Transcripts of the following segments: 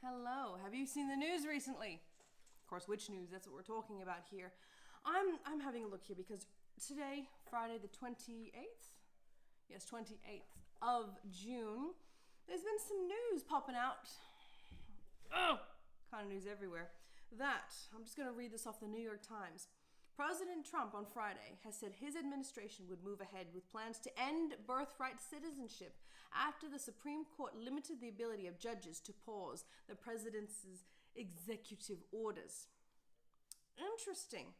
Hello. Have you seen the news recently? Of course, which news? That's what we're talking about here. I'm having a look here because today, Friday the 28th, yes, 28th of June, there's been some news popping out. Oh, kind of news everywhere. I'm just going to read this off the New York Times. President Trump on Friday has said his administration would move ahead with plans to end birthright citizenship after the Supreme Court limited the ability of judges to pause the president's executive orders. Interesting.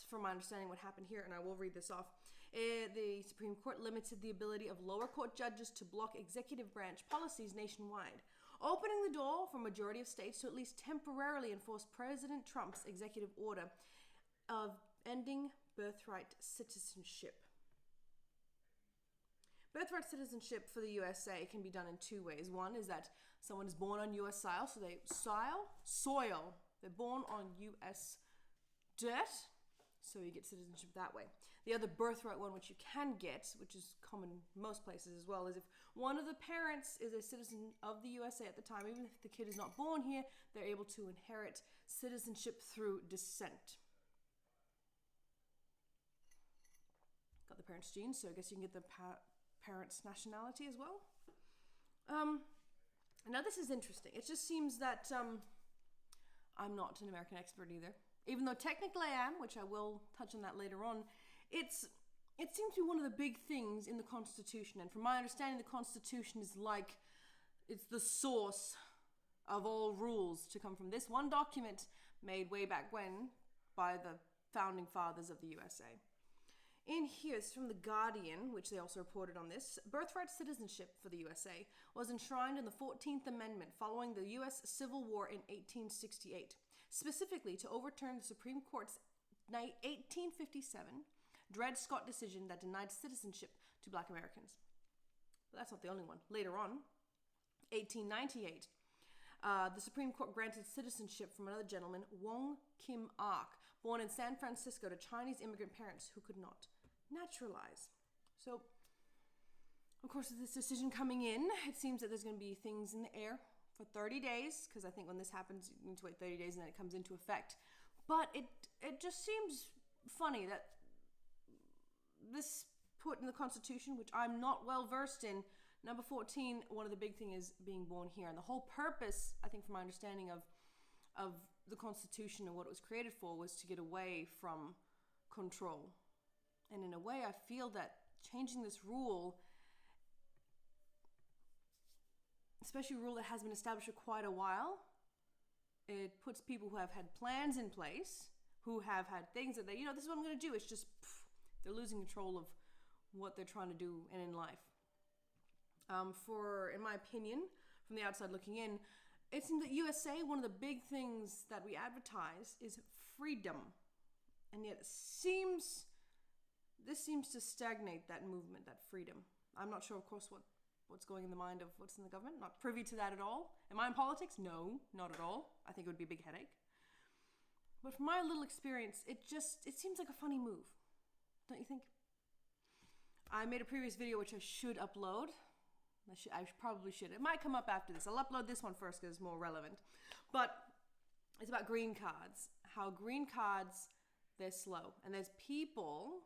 From my understanding, what happened here, and I will read this off, the Supreme Court limited the ability of lower court judges to block executive branch policies nationwide, opening the door for a majority of states to at least temporarily enforce President Trump's executive order of ending birthright citizenship. Birthright citizenship for the USA can be done in two ways. One is that someone is born on U.S. soil, soil. They're born on U.S. dirt, so you get citizenship that way. The other birthright one, which you can get, which is common in most places as well, is if one of the parents is a citizen of the USA at the time, even if the kid is not born here, they're able to inherit citizenship through descent. Got the parents' genes, so I guess you can get the parents' nationality as well. Now this is interesting. It just seems that I'm not an American expert either. Even though technically I am, which I will touch on that later on, it seems to be one of the big things in the Constitution. And from my understanding, the Constitution is it's the source of all rules to come from this one document made way back when by the founding fathers of the USA. In here, it's from The Guardian, which they also reported on this. Birthright citizenship for the USA was enshrined in the 14th Amendment following the U.S. Civil War in 1868, specifically to overturn the Supreme Court's 1857 Dred Scott decision that denied citizenship to Black Americans. But that's not the only one. Later on, 1898, the Supreme Court granted citizenship from another gentleman, Wong Kim Ark, born in San Francisco to Chinese immigrant parents who could not naturalize. So, of course, with this decision coming in, it seems that there's going to be things in the air for 30 days, because I think when this happens, you need to wait 30 days and then it comes into effect. But it just seems funny that this put in the Constitution, which I'm not well versed in, number 14, one of the big things is being born here. And the whole purpose, I think from my understanding of the Constitution and what it was created for, was to get away from control. And in a way, I feel that changing this rule, especially a rule that has been established for quite a while, it puts people who have had plans in place, who have had things that this is what I'm going to do. It's just, they're losing control of what they're trying to do and in life. In my opinion, from the outside looking in, it seems that USA, one of the big things that we advertise is freedom. And yet this seems to stagnate that movement, that freedom. I'm not sure, of course, what's going in the mind of what's in the government. Not privy to that at all. Am I in politics? No, not at all. I think it would be a big headache. But from my little experience, it seems like a funny move. Don't you think? I made a previous video which I should upload. I probably should. It might come up after this. I'll upload this one first because it's more relevant. But it's about green cards. How green cards, they're slow. And there's people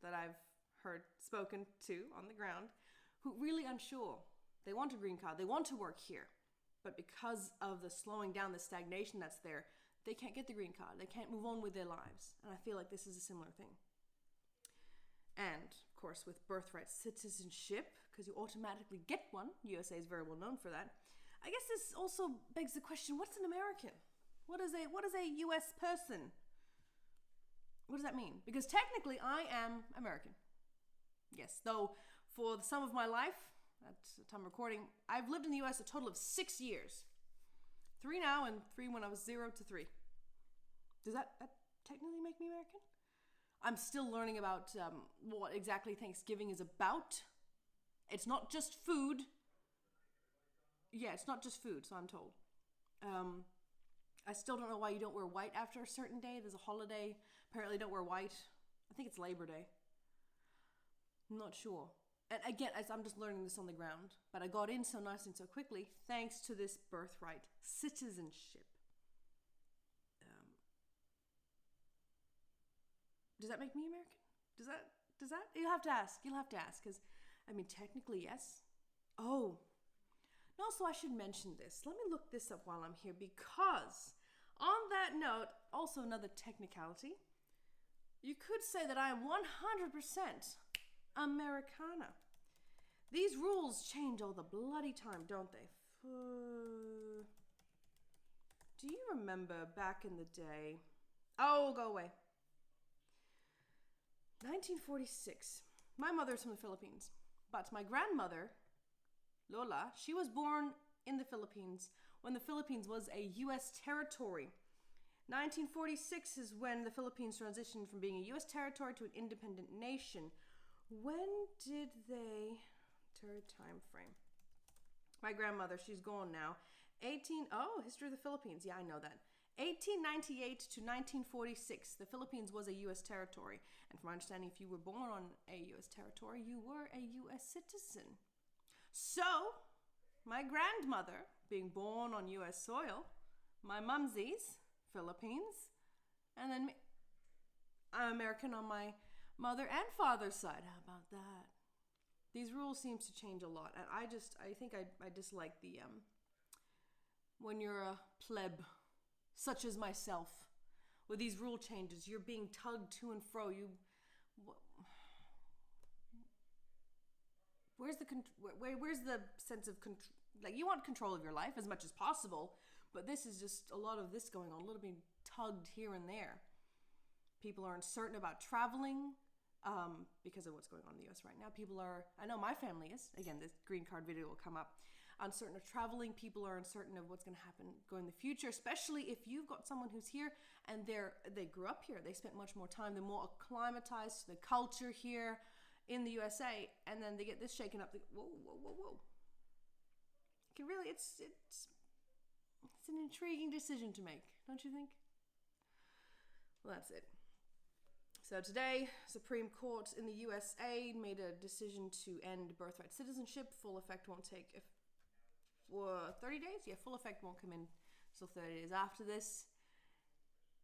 that I've heard spoken to on the ground who really unsure. They want a green card. They want to work here. But because of the slowing down, the stagnation that's there, they can't get the green card. They can't move on with their lives. And I feel like this is a similar thing. And, of course, with birthright citizenship, because you automatically get one, USA is very well known for that, I guess this also begs the question, what's an American? What is a US person? What does that mean? Because technically, I am American. Yes, though for the sum of my life, at the time of recording, I've lived in the US a total of 6 years. 3 now and 3 when I was 0 to 3. Does that technically make me American? I'm still learning about what exactly Thanksgiving is about. It's not just food. Yeah, it's not just food, so I'm told. I still don't know why you don't wear white after a certain day. There's a holiday. Apparently don't wear white. I think it's Labor Day. I'm not sure. and again, as I'm just learning this on the ground, but I got in so nice and so quickly thanks to this birthright citizenship. Does that make me American? Does that? You'll have to ask. Because, I mean, technically, yes. Oh. And also, I should mention this. Let me look this up while I'm here, because on that note, also another technicality, you could say that I am 100% Americana. These rules change all the bloody time, don't they? Do you remember back in the day? Oh, go away. 1946. My mother's from the Philippines, but my grandmother, Lola, she was born in the Philippines when the Philippines was a U.S. territory. 1946 is when the Philippines transitioned from being a U.S. territory to an independent nation. When did they... time frame. My grandmother, she's gone now. History of the Philippines. Yeah, I know that. 1898 to 1946, the Philippines was a U.S. territory. And from my understanding, if you were born on a U.S. territory, you were a U.S. citizen. So, my grandmother, being born on U.S. soil, my mumsies, Philippines, and then me, I'm American on my mother and father's side. How about that? These rules seem to change a lot. And I think I dislike the, when you're a pleb, such as myself, with these rule changes, you're being tugged to and fro. Where's the sense of control? Like, you want control of your life as much as possible, but this is just a lot of this going on, a little being tugged here and there. People are uncertain about traveling because of what's going on in the U.S. right now. I know my family is, again, this green card video will come up, uncertain of traveling. People are uncertain of what's going to happen going in the future, especially if you've got someone who's here and they grew up here. They spent much more time. They're more acclimatized to the culture here in the USA, and then they get this shaken up. Whoa. It's an intriguing decision to make, don't you think? Well, that's it. So today, Supreme Court in the USA made a decision to end birthright citizenship. Full effect won't take 30 days? Yeah, full effect won't come in until 30 days after this.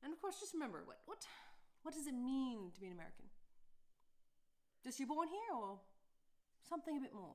And of course, just remember, what does it mean to be an American? Just you're born here, or something a bit more?